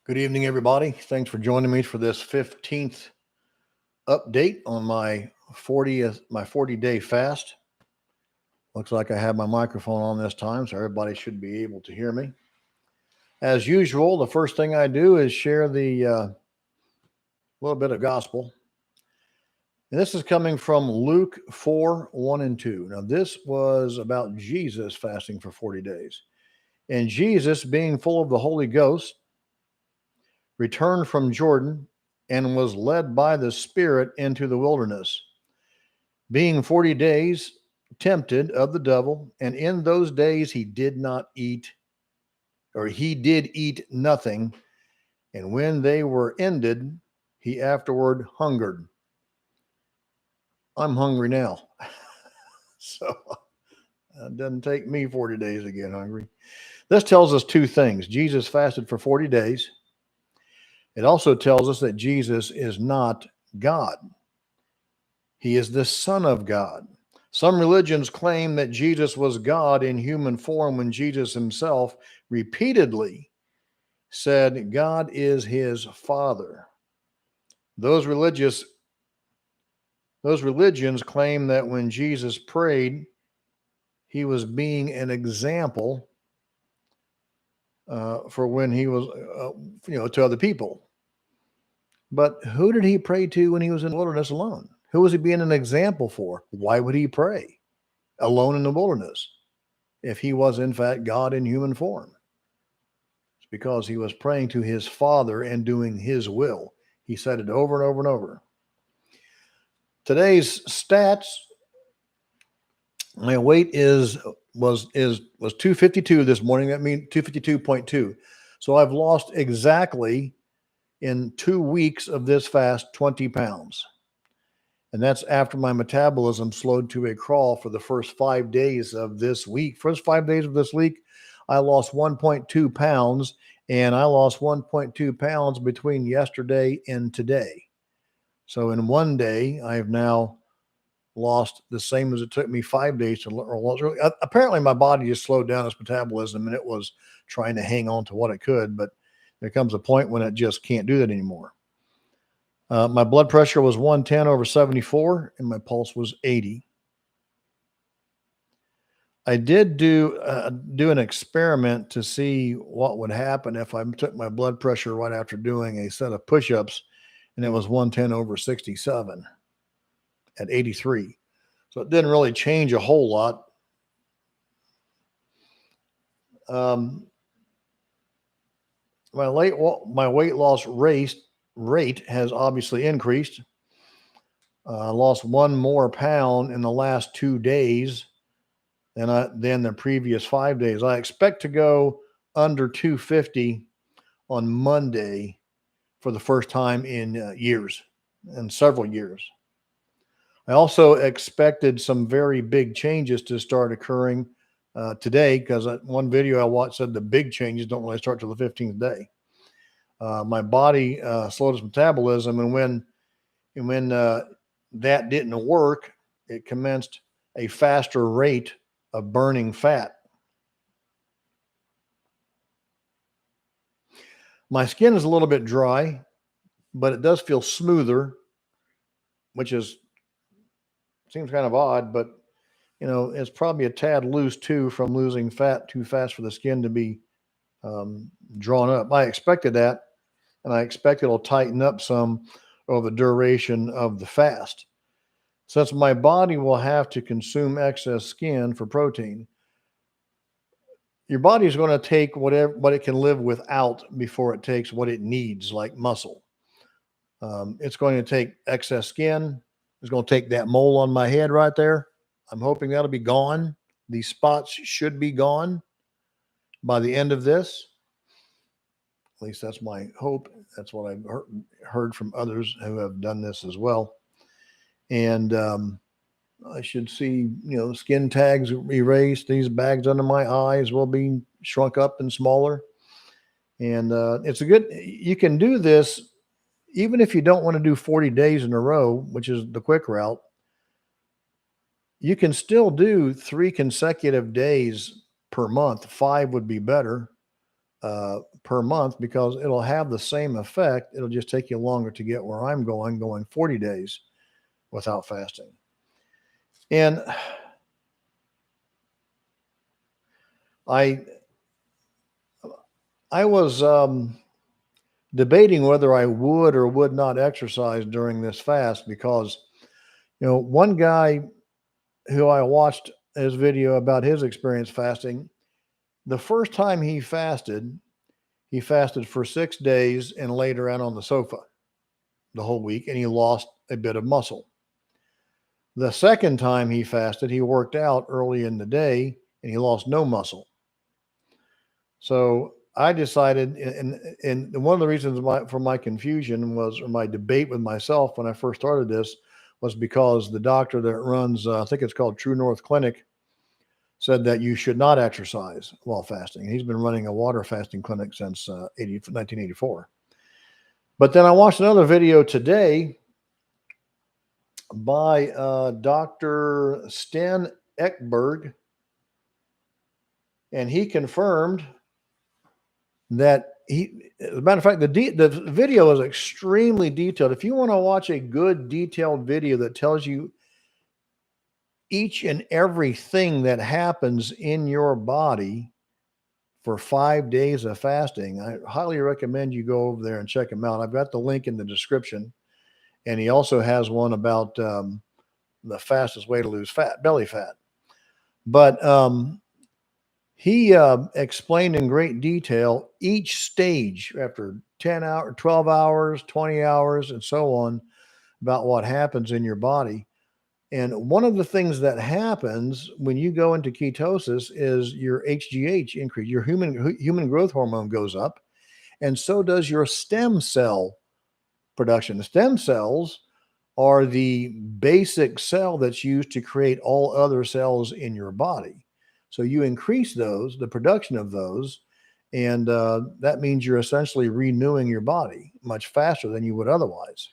Good evening, everybody. Thanks for joining me for this 15th update on my 40-day fast. Looks like I have my microphone on this time, so everybody should be able to hear me. As usual, the first thing I do is share the little bit of gospel. And this is coming from Luke 4, 1 and 2. Now, this was about Jesus fasting for 40 days. And Jesus, being full of the Holy Ghost, returned from Jordan and was led by the Spirit into the wilderness, being 40 days tempted of the devil. And in those days he did eat nothing. And when they were ended, he afterward hungered. I'm hungry now. So it doesn't take me 40 days to get hungry. This tells us two things. Jesus fasted for 40 days. It also tells us that Jesus is not God. He is the Son of God. Some religions claim that Jesus was God in human form when Jesus himself repeatedly said God is his Father. Those religions claim that when Jesus prayed, he was being an example for when he was, to other people. But who did he pray to when he was in the wilderness alone? Who was he being an example for? Why would he pray alone in the wilderness if he was in fact God in human form? It's because he was praying to his Father and doing his will. He said it over and over and over. Today's stats, my weight was 252 this morning. That means 252.2. So I've lost exactly in 2 weeks of this fast 20 pounds. And that's after my metabolism slowed to a crawl for the first 5 days of this week. First 5 days of this week, I lost 1.2 pounds, and I lost 1.2 pounds between yesterday and today. So in 1 day, I have now lost the same as it took me 5 days to lose. Apparently, my body just slowed down its metabolism, and it was trying to hang on to what it could, but there comes a point when it just can't do that anymore. My blood pressure was 110/74, and my pulse was 80. I did do an experiment to see what would happen if I took my blood pressure right after doing a set of push-ups, and it was 110/67 at 83. So it didn't really change a whole lot. My weight loss rate has obviously increased. I lost 1 more pound in the last 2 days than the previous 5 days. I expect to go under 250 on Monday for the first time in several years. I also expected some very big changes to start occurring today, because one video I watched said the big changes don't really start till the 15th day. My body slowed its metabolism, and when that didn't work, it commenced a faster rate of burning fat. My skin is a little bit dry, but it does feel smoother, which seems kind of odd, but it's probably a tad loose too from losing fat too fast for the skin to be drawn up. I expected that, and I expect it'll tighten up some over the duration of the fast. Since my body will have to consume excess skin for protein, your body is going to take what it can live without before it takes what it needs, like muscle. It's going to take excess skin. It's going to take that mole on my head right there. I'm hoping that'll be gone. These spots should be gone by the end of this. At least that's my hope. That's what I've heard from others who have done this as well. And I should see, skin tags erased. These bags under my eyes will be shrunk up and smaller. And you can do this even if you don't want to do 40 days in a row, which is the quick route. You can still do 3 consecutive days per month. 5 would be better. per month, because it'll have the same effect. It'll just take you longer to get where I'm going 40 days without fasting. And I was debating whether I would or would not exercise during this fast, because, one guy who I watched his video about his experience fasting, the first time he fasted for 6 days and laid around on the sofa the whole week, and he lost a bit of muscle. The second time he fasted, he worked out early in the day and he lost no muscle. So I decided, and one of the reasons for my confusion was, or my debate with myself when I first started this, was because the doctor that runs, I think it's called True North Clinic, said that you should not exercise while fasting. He's been running a water fasting clinic since 1984. But then I watched another video today by Dr. Sten Ekberg, and he confirmed that as a matter of fact, the video is extremely detailed. If you want to watch a good detailed video that tells you each and everything that happens in your body for 5 days of fasting, I highly recommend you go over there and check him out. I've got the link in the description, and he also has one about the fastest way to lose belly fat. But he explained in great detail each stage after 10 hours, 12 hours, 20 hours, and so on, about what happens in your body. And one of the things that happens when you go into ketosis is your HGH increase, your human growth hormone goes up, and so does your stem cell production. The stem cells are the basic cell that's used to create all other cells in your body. So you increase the production of those, and that means you're essentially renewing your body much faster than you would otherwise.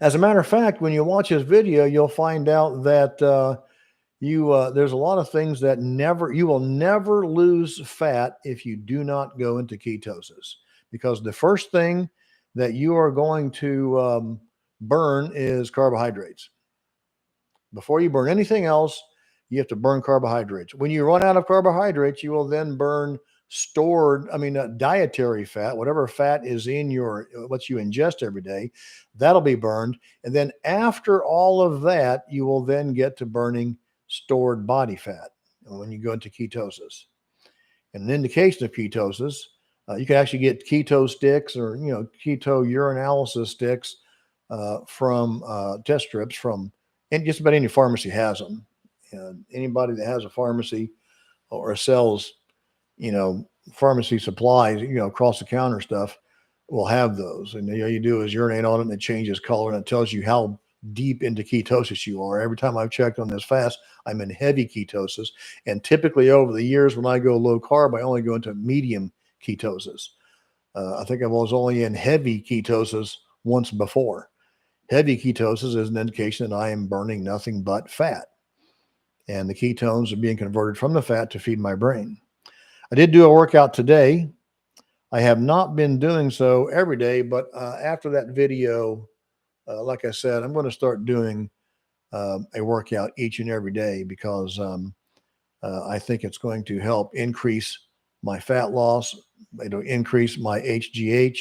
As a matter of fact, when you watch this video, you'll find out that there's a lot of things that you will never lose fat if you do not go into ketosis, because the first thing that you are going to burn is carbohydrates. Before you burn anything else, you have to burn carbohydrates. When you run out of carbohydrates, you will then burn dietary fat, whatever fat is in what you ingest every day, that'll be burned. And then after all of that, you will then get to burning stored body fat when you go into ketosis. And an indication of ketosis, you can actually get keto sticks or, keto urinalysis sticks from test strips and just about any pharmacy has them. Anybody that has a pharmacy or sells pharmacy supplies, across the counter stuff, will have those. And all you do is urinate on it and it changes color and it tells you how deep into ketosis you are. Every time I've checked on this fast, I'm in heavy ketosis. And typically over the years, when I go low carb, I only go into medium ketosis. I think I was only in heavy ketosis once before. Heavy ketosis is an indication that I am burning nothing but fat, and the ketones are being converted from the fat to feed my brain. I did do a workout today. I have not been doing so every day, but after that video, like I said, I'm going to start doing a workout each and every day, because I think it's going to help increase my fat loss. It'll increase my HGH,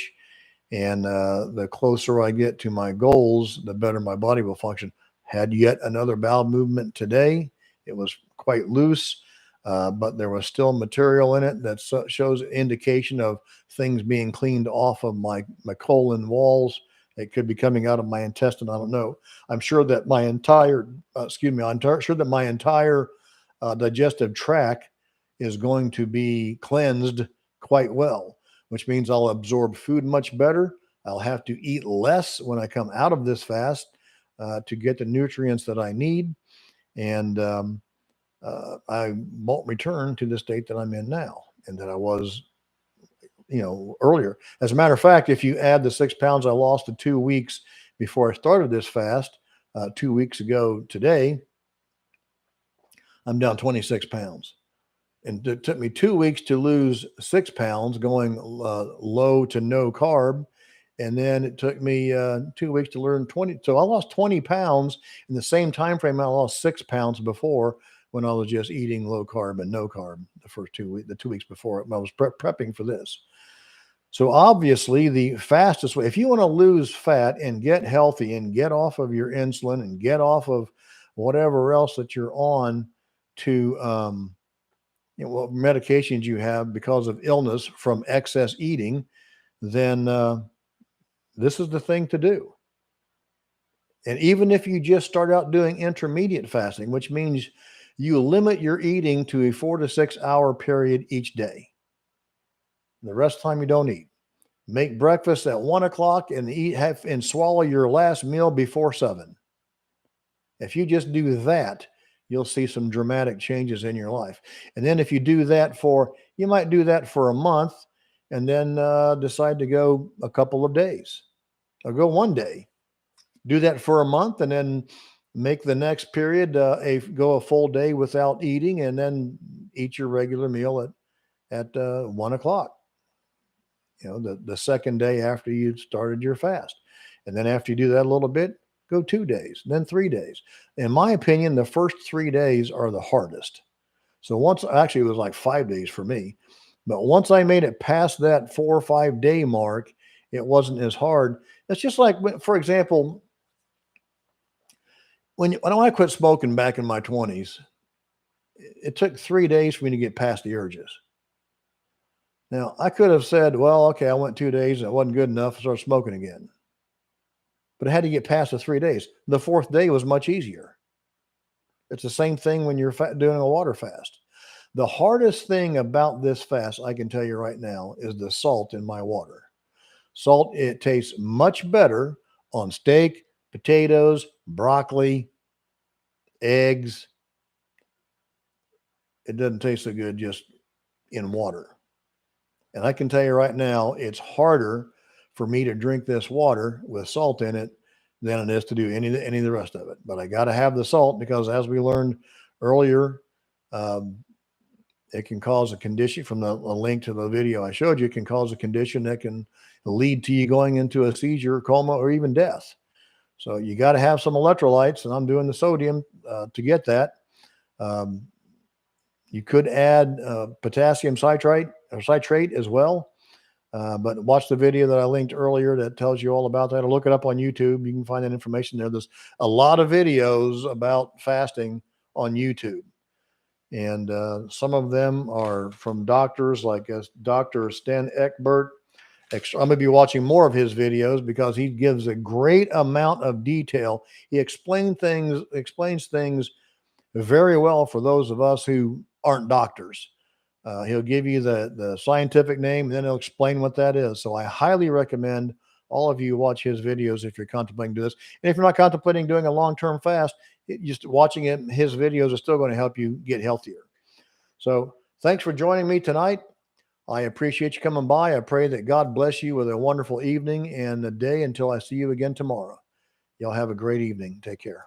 and the closer I get to my goals, the better my body will function. Had yet another bowel movement today. It was quite loose, but there was still material in it that shows indication of things being cleaned off of my colon walls. It could be coming out of my intestine. I don't know. I'm sure that my entire digestive tract is going to be cleansed quite well, which means I'll absorb food much better. I'll have to eat less when I come out of this fast to get the nutrients that I need. And I won't return to the state that I'm in now and that I was, earlier. As a matter of fact, if you add the 6 pounds I lost in 2 weeks before I started this fast, 2 weeks ago today, I'm down 26 pounds. And it took me 2 weeks to lose 6 pounds, going low to no carb. And then it took me 2 weeks to learn 20. So I lost 20 pounds in the same time frame I lost 6 pounds before, when I was just eating low carb and no carb the first 2 weeks, the 2 weeks before when I was prepping for this. So obviously the fastest way, if you want to lose fat and get healthy and get off of your insulin and get off of whatever else that you're on to, what medications you have because of illness from excess eating, then this is the thing to do. And even if you just start out doing intermediate fasting, which means you limit your eating to a 4 to 6 hour period each day. The rest of the time you don't eat. Make breakfast at 1 o'clock and and swallow your last meal before 7. If you just do that, you'll see some dramatic changes in your life. And then if you do that you might do that for a month, and then decide to go a couple of days or go one day. Do that for a month, and then make the next period go a full day without eating, and then eat your regular meal at 1 o'clock. The second day after you started your fast. And then after you do that a little bit, go 2 days, then 3 days. In my opinion, the first 3 days are the hardest. So actually it was like 5 days for me, but once I made it past that 4 or 5 day mark, it wasn't as hard. It's just like, for example, when I quit smoking back in my 20s, it took 3 days for me to get past the urges. Now, I could have said, well, okay, I went 2 days and it wasn't good enough, I started smoking again. But I had to get past the 3 days. The fourth day was much easier. It's the same thing when you're doing a water fast. The hardest thing about this fast, I can tell you right now, is the salt in my water. Salt, it tastes much better on steak, potatoes, broccoli, eggs. It doesn't taste so good just in water. And I can tell you right now, it's harder for me to drink this water with salt in it than it is to do any of the rest of it. But I got to have the salt because, as we learned earlier, it can cause a condition. From the link to the video I showed you, it can cause a condition that can lead to you going into a seizure, coma, or even death. So you got to have some electrolytes, and I'm doing the sodium to get that. You could add potassium citrate as well. But watch the video that I linked earlier that tells you all about that, or look it up on YouTube. You can find that information there. There's a lot of videos about fasting on YouTube. And some of them are from doctors like Dr. Sten Eckbert. I'm going to be watching more of his videos because he gives a great amount of detail. He explains things very well for those of us who aren't doctors. He'll give you the scientific name, and then he'll explain what that is. So I highly recommend all of you watch his videos if you're contemplating doing this. And if you're not contemplating doing a long-term fast, just watching his videos is still going to help you get healthier. So thanks for joining me tonight. I appreciate you coming by. I pray that God bless you with a wonderful evening and a day until I see you again tomorrow. Y'all have a great evening. Take care.